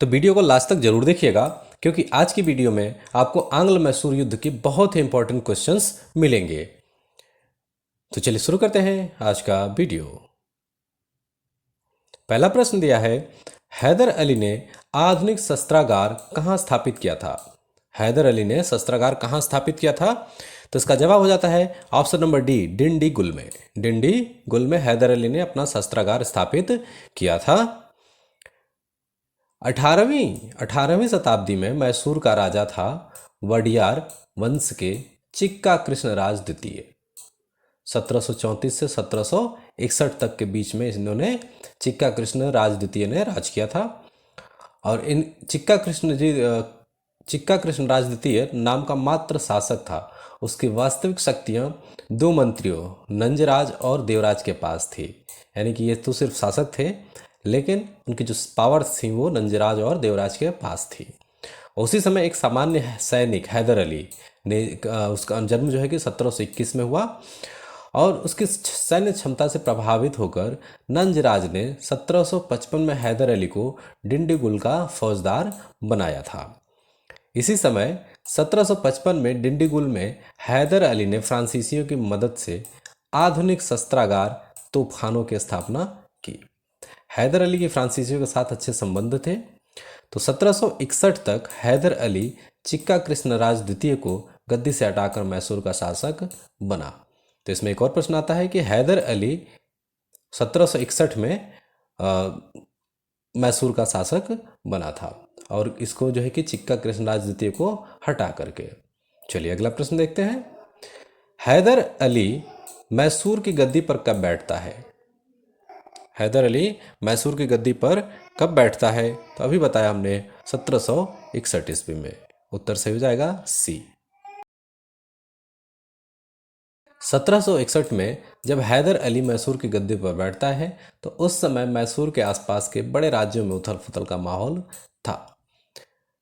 तो वीडियो को लास्ट तक जरूर देखिएगा, क्योंकि आज की वीडियो में आपको आंग्ल मैसूर युद्ध की बहुत ही इंपॉर्टेंट क्वेश्चंस मिलेंगे। तो चलिए शुरू करते हैं आज का वीडियो। पहला प्रश्न दिया है, हैदर अली ने आधुनिक शस्त्रागार कहाँ स्थापित किया था? हैदर अली ने शस्त्रागार कहाँ स्थापित किया था? तो इसका जवाब हो जाता है ऑप्शन नंबर डी, डिंडीगुल में। डिंडीगुल में हैदर अली ने अपना शस्त्रागार स्थापित किया था। 18वीं शताब्दी में मैसूर का राजा था वडियार वंश के चिक्का कृष्णराज द्वितीय। 1734 से 1761 तक के बीच में इन्होंने चिक्का कृष्ण राज द्वितीय ने राज किया था। और इन चिक्का कृष्ण राज द्वितीय नाम का मात्र शासक था। उसकी वास्तविक शक्तियां दो मंत्रियों नंजराज और देवराज के पास थी। यानी कि ये तो सिर्फ शासक थे, लेकिन उनकी जो पावर्स थी वो नंजराज और देवराज के पास थी। उसी समय एक सामान्य सैनिक हैदर अली ने उसका जन्म जो है कि 1721 में हुआ, और उसकी सैन्य क्षमता से प्रभावित होकर नंजराज ने 1755 में हैदर अली को डिंडीगुल का फौजदार बनाया था। इसी समय 1755 में डिंडीगुल में हैदर अली ने फ्रांसीसियों की मदद से आधुनिक शस्त्रागार तोपखानों की स्थापना की। हैदर अली के फ्रांसीसियों के साथ अच्छे संबंध थे, तो 1761 तक हैदर अली चिक्का कृष्णराज द्वितीय को गद्दी से हटाकर मैसूर का शासक बना। तो इसमें एक और प्रश्न आता है कि हैदर अली 1761 में मैसूर का शासक बना था, और इसको जो है कि चिक्का कृष्णराज द्वितीय को हटा करके। चलिए अगला प्रश्न देखते हैं। हैदर अली मैसूर की गद्दी पर कब बैठता है? हैदर अली मैसूर की गद्दी पर कब बैठता है? तो अभी बताया हमने 1761 ईस्वी में। उत्तर सही हो जाएगा सी। 1761 में जब हैदर अली मैसूर की गद्दी पर बैठता है, तो उस समय मैसूर के आसपास के बड़े राज्यों में उथल पुथल का माहौल था।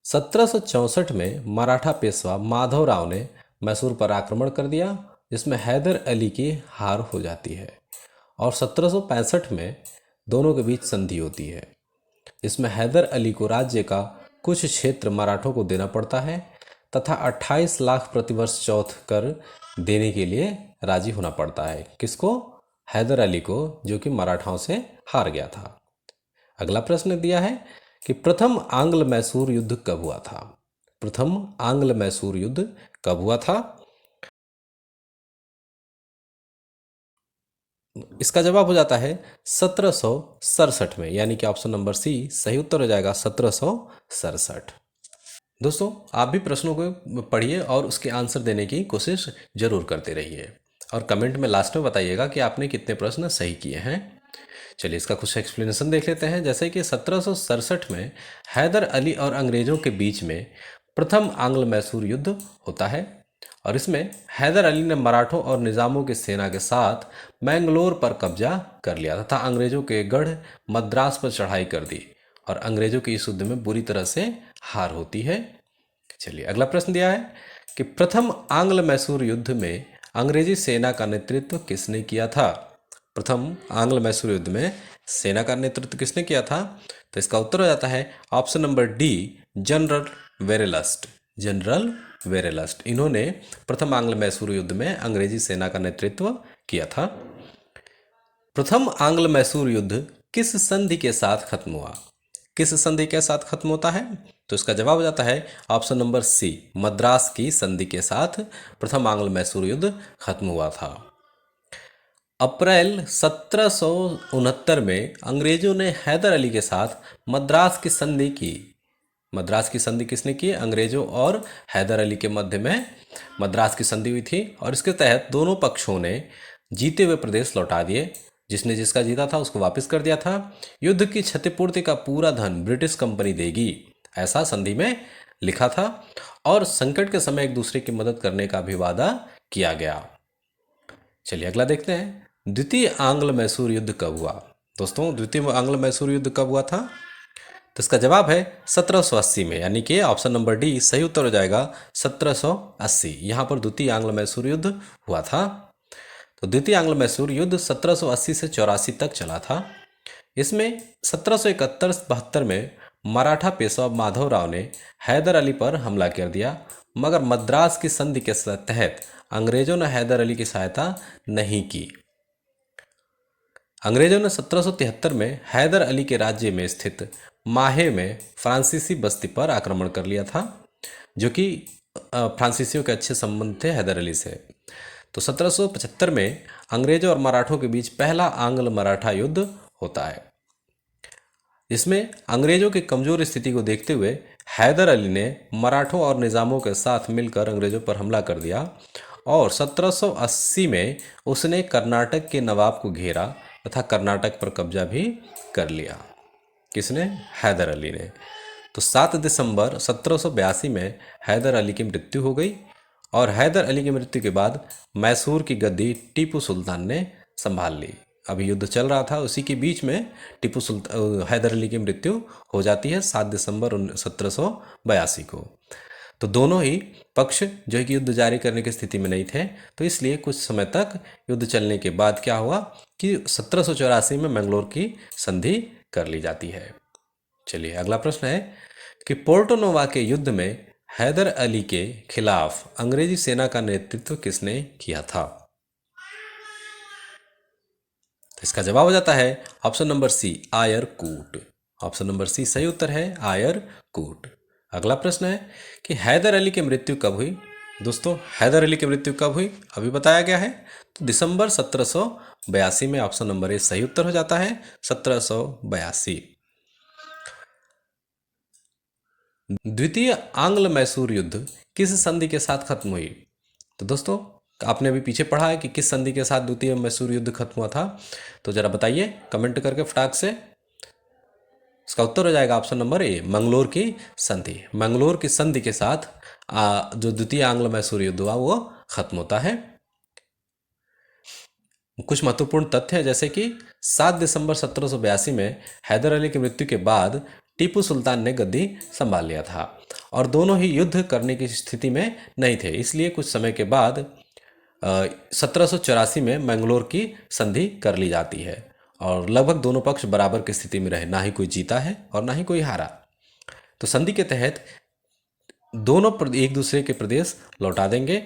1764 में मराठा पेशवा माधवराव ने मैसूर पर आक्रमण कर दिया, जिसमें हैदर अली की हार हो जाती है, और 1765 में दोनों के बीच संधि होती है। इसमें हैदर अली को राज्य का कुछ क्षेत्र मराठों को देना पड़ता है, तथा 28 लाख प्रतिवर्ष चौथ कर देने के लिए राजी होना पड़ता है। किसको? हैदर अली को, जो कि मराठाओं से हार गया था। अगला प्रश्न दिया है कि प्रथम आंग्ल मैसूर युद्ध कब हुआ था? प्रथम आंग्ल मैसूर युद्ध कब हुआ था? इसका जवाब हो जाता है 1767 में, यानी कि ऑप्शन नंबर सी सही उत्तर हो जाएगा 1767। दोस्तों, आप भी प्रश्नों को पढ़िए और उसके आंसर देने की कोशिश जरूर करते रहिए, और कमेंट में लास्ट में बताइएगा कि आपने कितने प्रश्न सही किए हैं। चलिए इसका कुछ एक्सप्लेनेशन देख लेते हैं। जैसे कि 1767 में हैदर अली और अंग्रेजों के बीच में प्रथम आंग्ल मैसूर युद्ध होता है, और इसमें हैदर अली ने मराठों और निज़ामों की सेना के साथ मैंगलोर पर कब्जा कर लिया तथा अंग्रेजों के गढ़ मद्रास पर चढ़ाई कर दी, और अंग्रेजों की इस युद्ध में बुरी तरह से हार होती है। चलिए अगला प्रश्न दिया है कि प्रथम आंग्ल मैसूर युद्ध में अंग्रेजी सेना का नेतृत्व किसने किया था? प्रथम आंग्ल मैसूर युद्ध में सेना का नेतृत्व किसने किया था? तो इसका उत्तर हो जाता है option number D, general Verelst. General Verelst, इन्होंने प्रथम आंग्ल मैसूर युद्ध में अंग्रेजी सेना का नेतृत्व किया था। प्रथम आंग्ल मैसूर युद्ध किस संधि के साथ खत्म हुआ? किस संधि के साथ खत्म होता है? तो इसका जवाब हो जाता है ऑप्शन नंबर सी, मद्रास की संधि के साथ प्रथम आंग्ल मैसूर युद्ध खत्म हुआ था। अप्रैल 1769 में अंग्रेजों ने हैदर अली के साथ मद्रास की संधि की। मद्रास की संधि किसने की? अंग्रेजों और हैदर अली के मध्य में मद्रास की संधि हुई थी, और इसके तहत दोनों पक्षों ने जीते हुए प्रदेश लौटा दिए। जिसने जिसका जीता था उसको वापस कर दिया था। युद्ध की क्षतिपूर्ति का पूरा धन ब्रिटिश कंपनी देगी, ऐसा संधि में लिखा था, और संकट के समय एक दूसरे की मदद करने का भी वादा किया गया। चलिए अगला देखते हैं, द्वितीय आंग्ल मैसूर युद्ध कब हुआ? दोस्तों, द्वितीय आंग्ल मैसूर युद्ध कब हुआ था? तो इसका जवाब है 1780 में, यानी कि ऑप्शन नंबर डी सही उत्तर हो जाएगा 1780। यहाँ पर द्वितीय आंग्ल मैसूर युद्ध हुआ था। तो द्वितीय आंग्ल मैसूर युद्ध 1780 से 84 तक चला था। इसमें 1771-72 में मराठा पेशवा माधवराव ने हैदर अली पर हमला कर दिया, मगर मद्रास की संधि के तहत अंग्रेजों ने हैदर अली की सहायता नहीं की। अंग्रेजों ने 1773 में हैदर अली के राज्य में स्थित माहे में फ्रांसीसी बस्ती पर आक्रमण कर लिया था, जो कि फ्रांसीसियों के अच्छे संबंध थे हैदर अली से। तो 1775 में अंग्रेजों और मराठों के बीच पहला आंग्ल मराठा युद्ध होता है। इसमें अंग्रेजों की कमजोर स्थिति को देखते हुए हैदर अली ने मराठों और निज़ामों के साथ मिलकर अंग्रेजों पर हमला कर दिया और 1780 में उसने कर्नाटक के नवाब को घेरा तथा कर्नाटक पर कब्जा भी कर लिया। किसने? हैदर अली ने। तो 7 दिसंबर 1782 में हैदर अली की मृत्यु हो गई और हैदर अली की मृत्यु के बाद मैसूर की गद्दी टीपू सुल्तान ने संभाल ली। अभी युद्ध चल रहा था, उसी के बीच में टीपू सुल्तान हैदर अली की मृत्यु हो जाती है 7 दिसंबर 1782 को। तो दोनों ही पक्ष जो है कि युद्ध जारी करने की स्थिति में नहीं थे, तो इसलिए कुछ समय तक युद्ध चलने के बाद क्या हुआ कि 1784 में मैंगलोर की संधि कर ली जाती है। चलिए अगला प्रश्न है कि पोर्टो नोवा के युद्ध में हैदर अली के खिलाफ अंग्रेजी सेना का नेतृत्व किसने किया था? तो इसका जवाब हो जाता है ऑप्शन नंबर सी, आयर कूट। ऑप्शन नंबर सी सही उत्तर है, आयर कूट। अगला प्रश्न है कि हैदर अली की मृत्यु कब हुई? दोस्तों हैदर अली की मृत्यु कब हुई अभी बताया गया है, तो दिसंबर 1782 में। ऑप्शन नंबर ए सही उत्तर हो जाता है, 1782। द्वितीय आंग्ल मैसूर युद्ध किस संधि के साथ खत्म हुई? तो दोस्तों आपने अभी पीछे पढ़ा है कि किस संधि के साथ द्वितीय मैसूर युद्ध खत्म हुआ था, तो जरा बताइए कमेंट करके फटाक से। इसका उत्तर हो जाएगा ऑप्शन नंबर ए, मंगलोर की संधि। मंगलोर की संधि के साथ जो द्वितीय आंग्ल मैसूर युद्ध हुआ वो खत्म होता है। कुछ महत्वपूर्ण तथ्य हैं जैसे कि 7 दिसंबर 1782 में हैदर अली की मृत्यु के बाद टीपू सुल्तान ने गद्दी संभाल लिया था और दोनों ही युद्ध करने की स्थिति में नहीं थे, इसलिए कुछ समय के बाद 1784 में मैंगलोर की संधि कर ली जाती है और लगभग दोनों पक्ष बराबर की स्थिति में रहे, ना ही कोई जीता है और ना ही कोई हारा। तो संधि के तहत दोनों एक दूसरे के प्रदेश लौटा देंगे।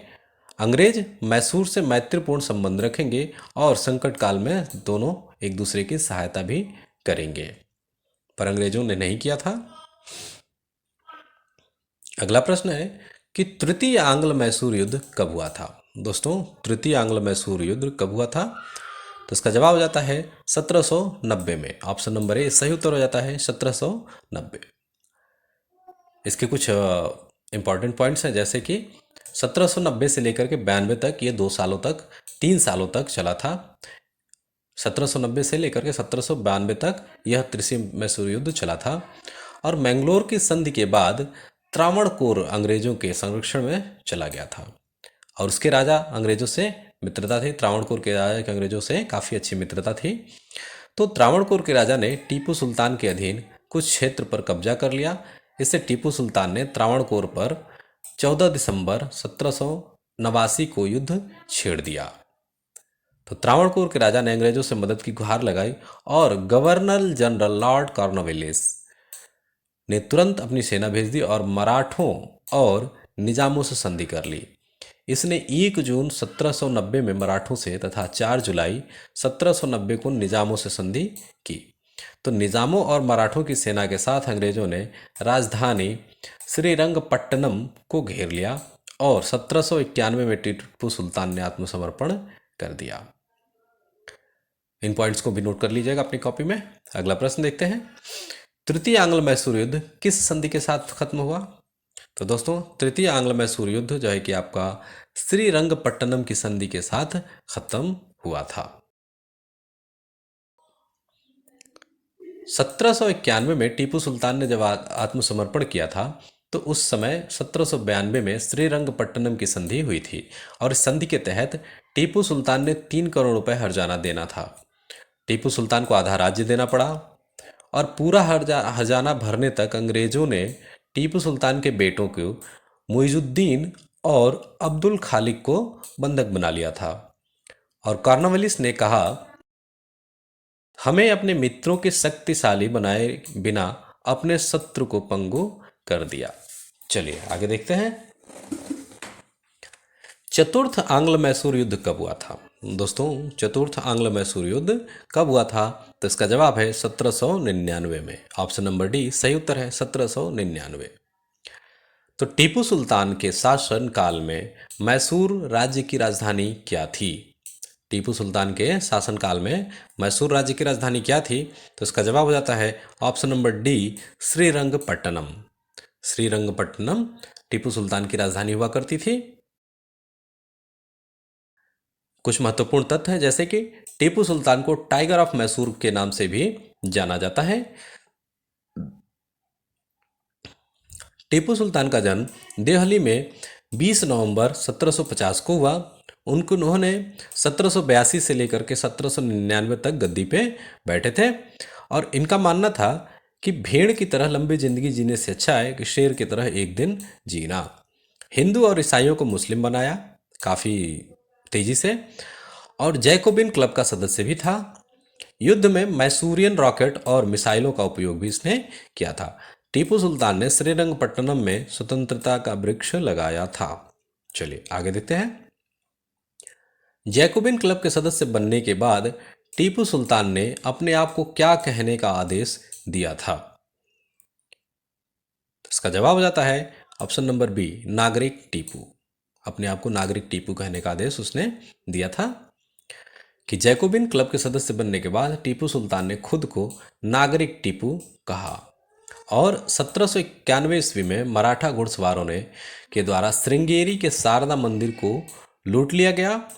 अंग्रेज मैसूर से मैत्रीपूर्ण संबंध रखेंगे और संकट काल में दोनों एक दूसरे की सहायता भी करेंगे, पर अंग्रेजों ने नहीं किया था। अगला प्रश्न है कि तृतीय आंग्ल मैसूर युद्ध कब हुआ था? दोस्तों तृतीय आंग्ल मैसूर युद्ध कब हुआ था? तो इसका जवाब हो जाता है 1790 में। ऑप्शन नंबर ए सही उत्तर हो जाता है 1790। इसके कुछ इंपॉर्टेंट पॉइंट्स हैं जैसे कि 1790 से लेकर के 92 तक, ये 2 सालों तक 3 सालों तक चला था। 1790 से लेकर के 1792 तक यह तृतीय मैसूर युद्ध चला था और मैंगलोर की संधि के बाद त्रावणकोर अंग्रेजों के संरक्षण में चला गया था और उसके राजा अंग्रेजों से मित्रता थी। त्रावणकोर के राजा के अंग्रेजों से काफ़ी अच्छी मित्रता थी। तो त्रावणकोर के राजा ने टीपू सुल्तान के अधीन कुछ क्षेत्र पर कब्जा कर लिया। इससे टीपू सुल्तान ने त्रावणकोर पर 14 दिसंबर 1789 को युद्ध छेड़ दिया। तो त्रावणकोर के राजा ने अंग्रेजों से मदद की गुहार लगाई और गवर्नर जनरल लॉर्ड कॉर्नवालिस ने तुरंत अपनी सेना भेज दी और मराठों और निजामों से संधि कर ली। इसने 1 जून 1790 में मराठों से तथा 4 जुलाई 1790 को निजामों से संधि की। तो निजामों और मराठों की सेना के साथ अंग्रेजों ने राजधानी श्रीरंगपट्टनम को घेर लिया और 1791 में टीपू सुल्तान ने आत्मसमर्पण कर दिया। इन पॉइंट्स को भी नोट कर लीजिएगा अपनी कॉपी में। अगला प्रश्न देखते हैं, तृतीय आंग्ल मैसूर युद्ध किस संधि के साथ खत्म हुआ? तो दोस्तों तृतीय आंग्ल मैसूर युद्ध जो है कि आपका श्रीरंगपट्टनम की संधि के साथ खत्म हुआ था। 1791 में टीपू सुल्तान ने जब आत्मसमर्पण किया था तो उस समय 1792 में श्रीरंगपट्टनम की संधि हुई थी और इस संधि के तहत टीपू सुल्तान ने 3 करोड़ रुपए हर्जाना देना था। टीपू सुल्तान को आधा राज्य देना पड़ा और पूरा हर्जाना भरने तक अंग्रेजों ने टीपू सुल्तान के बेटों को मुइजुद्दीन और अब्दुल खालिक को बंधक बना लिया था और कॉर्नवालिस ने कहा, हमें अपने मित्रों के शक्तिशाली बनाए बिना अपने शत्रु को पंगु कर दिया। चलिए आगे देखते हैं। चतुर्थ आंग्ल मैसूर युद्ध कब हुआ था? दोस्तों, चतुर्थ आंग्ल मैसूर युद्ध कब हुआ था? तो इसका जवाब है 1799 में। ऑप्शन नंबर डी सही उत्तर है, 1799। तो टीपू सुल्तान के शासन काल में मैसूर राज्य की राजधानी क्या थी? टीपू सुल्तान के शासन काल में मैसूर राज्य की राजधानी क्या थी? तो इसका जवाब हो जाता है option number D Srirangapatnam. Srirangapatnam Tipu Sultan की राजधानी हुआ करती थी। कुछ महत्वपूर्ण तथ्य हैं, जैसे कि टीपू सुल्तान को टाइगर ऑफ मैसूर के नाम से भी जाना जाता है। टीपू सुल्तान का जन्म दिल्ली में 20 नवंबर 1750 को हुआ। उन्होंने 1782 से लेकर के 1799 तक गद्दी पे बैठे थे और इनका मानना था कि भेड़ की तरह लंबी जिंदगी जीने से अच्छा है कि शेर की तरह एक दिन जीना। हिंदू और ईसाइयों को मुस्लिम बनाया काफ़ी तेजी से, और जैकोबिन क्लब का सदस्य भी था। युद्ध में मैसूरियन रॉकेट और मिसाइलों का उपयोग भी इसने किया था। टीपू सुल्तान ने श्रीरंगपट्टनम में स्वतंत्रता का वृक्ष लगाया था। चलिए आगे देखते हैं। जैकोबिन क्लब के सदस्य बनने के बाद टीपू सुल्तान ने अपने आप को क्या कहने का आदेश दिया था? इसका जवाब हो जाता है ऑप्शन नंबर बी नागरिक टीपू। अपने आप को नागरिक टीपू कहने का आदेश उसने दिया था। कि जैकोबिन क्लब के सदस्य बनने के बाद टीपू सुल्तान ने खुद को नागरिक टीपू कहा और 1791 ईस्वी में मराठा घुड़सवारों ने के द्वारा श्रृंगेरी के शारदा मंदिर को लूट लिया गया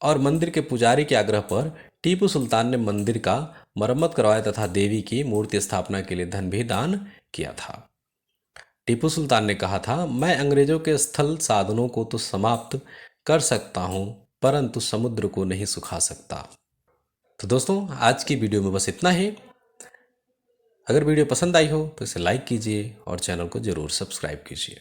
और मंदिर के पुजारी के आग्रह पर टीपू सुल्तान ने मंदिर का मरम्मत करवाया तथा देवी की मूर्ति स्थापना के लिए धन भी दान किया था। टीपू सुल्तान ने कहा था, मैं अंग्रेजों के स्थल साधनों को तो समाप्त कर सकता हूं परंतु समुद्र को नहीं सुखा सकता। तो दोस्तों, आज की वीडियो में बस इतना ही। अगर वीडियो पसंद आई हो तो इसे लाइक कीजिए और चैनल को जरूर सब्सक्राइब कीजिए।